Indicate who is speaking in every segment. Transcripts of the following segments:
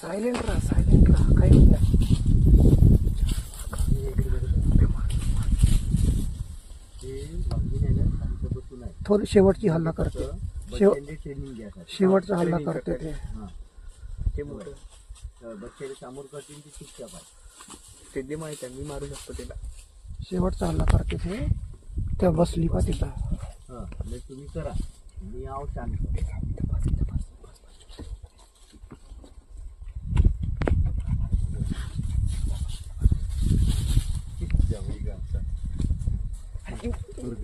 Speaker 1: Silent राहा काही होत नाही. थोडी शेवटची हल्ला करते, शेवटचा हल्ला करते ते
Speaker 2: बच्चे समोर करतील ती चुपचाप आहे. ते माहिती आहे, मी मारू शकतो तिला.
Speaker 1: शेवटचा हल्ला करते ते. त्या बसली पा तिचा.
Speaker 2: हां तुम्ही करा, मी आव शांत.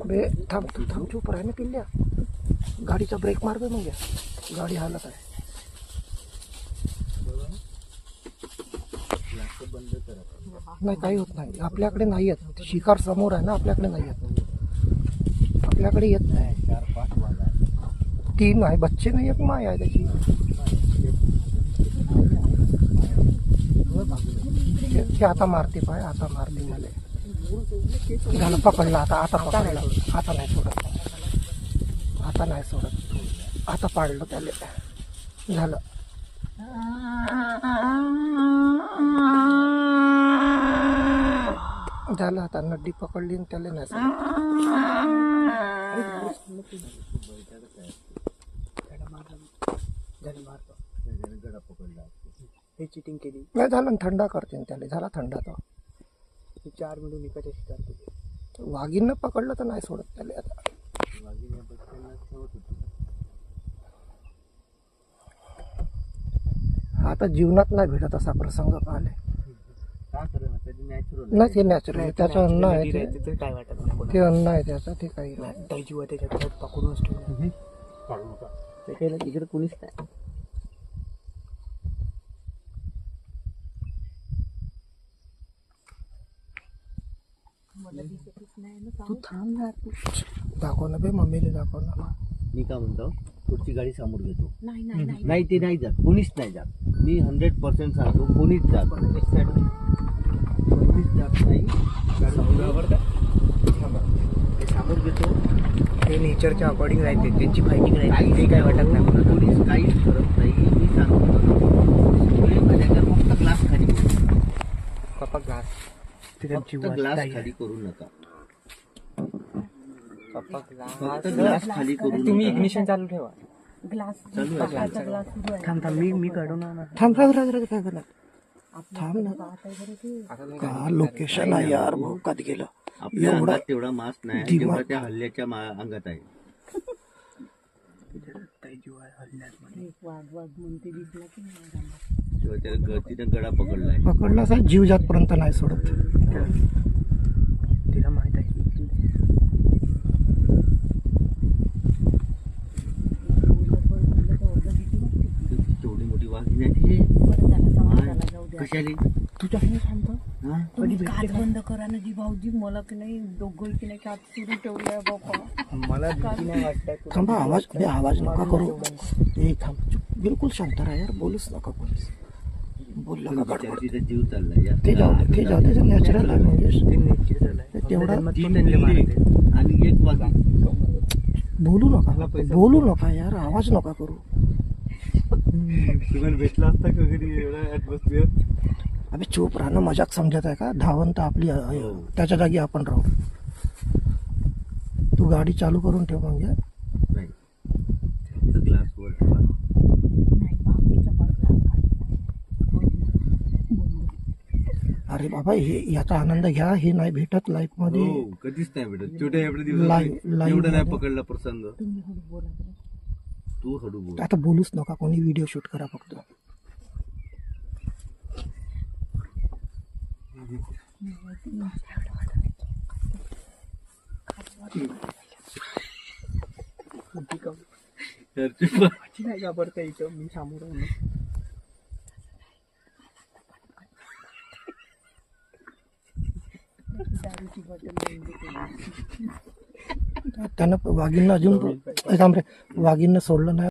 Speaker 1: बे थांब चूप राह ना पिल्ल्या. गाडीचा ब्रेक मार बे, म्हणजे गाडी हालत आहे.
Speaker 2: बंद करा.
Speaker 1: नाही काही होत नाही, आपल्याकडे नाही येत. शिकार समोर आहे ना, आपल्याकडे नाही येत. आपल्याकडे येत नाही.
Speaker 2: 4-5 वाजा
Speaker 1: 3 आहे बच्चे, नाही एक माय आहे त्याची. ते आता मारते पाय, आता मारते मला. झालं पकडला. आता पकडला. आता नाही सोडत, आता नाही सोडत. आता पाडलं त्याला. झालं. झालं आता नड्डी पकडली त्याला नाही सोडत.
Speaker 2: गडा पकडला.
Speaker 3: हे चिटिंग केली.
Speaker 1: नाही झालं, थंडा करते त्याला. झाला थंडा. तो
Speaker 3: 4 मिनिटं निकाच्या शिकार केली.
Speaker 1: वाघीनं पकडलं तर नाही सोडत त्याला आता.
Speaker 2: वाघीने बच्चांना ठेवत होती.
Speaker 1: आता जीवनात नाही भेटत असा प्रसंग आले.
Speaker 2: का करेल, कधी नॅचरल
Speaker 1: नाही ते नॅचरल आहे, त्याचं अन्न आहे ते.
Speaker 3: ते काय वाटत नाही.
Speaker 1: ते अन्न आहे त्याचं, ते काही नाही.
Speaker 3: त्या जीवा त्याच्यात पकडूनच ठेवलं.
Speaker 2: काढू नका.
Speaker 3: ते केलं तिकडे कुणीच नाही.
Speaker 1: तू थांब ना, दाखव ना बे, मम्मीला दाखव ना.
Speaker 2: मी काय म्हणतो, पुढची गाडी समोर घेतो. नाही ते नाही जात, कोणीच नाही जात. मी 100% सांगतो, कोणीच जात नाही.
Speaker 3: ते समोर घेतो. ते नेचरच्या अकॉर्डिंग राहते, त्यांची फायटिंग राहते. ते काय वाटत नाही मला.
Speaker 2: कोणीच काहीच करत नाही. मी सांगतो फक्त ग्लास खाली करू.
Speaker 3: पप्पा ग्लास
Speaker 2: फक्त ग्लास खाली करू नका.
Speaker 3: पप्पा
Speaker 2: फक्त ग्लास खाली करू नका.
Speaker 3: तुम्ही इग्निशन चालू ठेवा.
Speaker 4: ग्लास
Speaker 2: चालू आहे.
Speaker 3: थांब मी काढून आणणार.
Speaker 1: थांब काय करणार. थांब ना. का लोकेशन आहे यार, भोकात गेलं.
Speaker 2: आपल्या
Speaker 1: एवढा
Speaker 2: अंगात तेवढा मास्क नाही,
Speaker 1: दिमाग.
Speaker 2: जेवढा त्या हल्ल्याच्या अंगात आहे.
Speaker 4: वाघ म्हणते दिसला की नाही.
Speaker 2: तेव्हा त्याला गळतीनं गडा पकडलाय.
Speaker 1: पकडला असा जीव जातपर्यंत नाही सोडत.
Speaker 3: तिला माहित आहे.
Speaker 2: तेवढी मोठी वाघिणी आहे. कशाली
Speaker 1: तुझ्या आहे शांत.
Speaker 2: हा?
Speaker 4: काच बंद करा ना जी भाऊजी. मला की नाही दोघं की नाही काच सुरू ठेवलाय बाबा.
Speaker 3: मला भीती नाही वाटत.
Speaker 1: थांबा, आवाज नका करू. ए थांब, चुप, बिलकुल शांत राहा यार. बोलूच नका कोणीच. बोलला का गडबड.
Speaker 2: तिचा जीव चाललाय यार.
Speaker 1: ते जाऊ दे, नॅचरल आहे म्हणजे. तेवढा
Speaker 2: आणि एक वाघ
Speaker 1: बोलू नका यार. आवाज नका करू.
Speaker 2: तुम्हाला भेटला असता का कधी एवढा ॲटमॉस्फिअर?
Speaker 1: अबे चूप राहणं मजाक समजत आहे का? धावंत आपली आहे. त्याच्या जागी आपण राहू. तू गाडी चालू करून ठेव म्हणजे.
Speaker 2: नाही, फक्त ग्लास वर ठेवा.
Speaker 4: नाही भाऊजीचा पण ग्लास
Speaker 1: अरे बाबा, हे याचा आनंद घ्या. हे नाही भेटत लाईफ मध्ये.
Speaker 2: हो, कधीच नाही भेटत. छोट्या एवढे दिवस
Speaker 1: लाईव्ह
Speaker 2: एवढं नाही
Speaker 1: मध्ये.
Speaker 2: पकडला प्रसंग.
Speaker 4: तुम्ही हळू बोला बरं.
Speaker 2: तू हळू बोल.
Speaker 1: आता बोलूच नका कोणी. व्हिडिओ शूट करा फक्त.
Speaker 3: नाही घाबरता इथं. मी समोर आहे.
Speaker 4: दारूची बॉटल बंद केली.
Speaker 1: त्यानं वाघींना अजून वाघींना सोडलं नाही.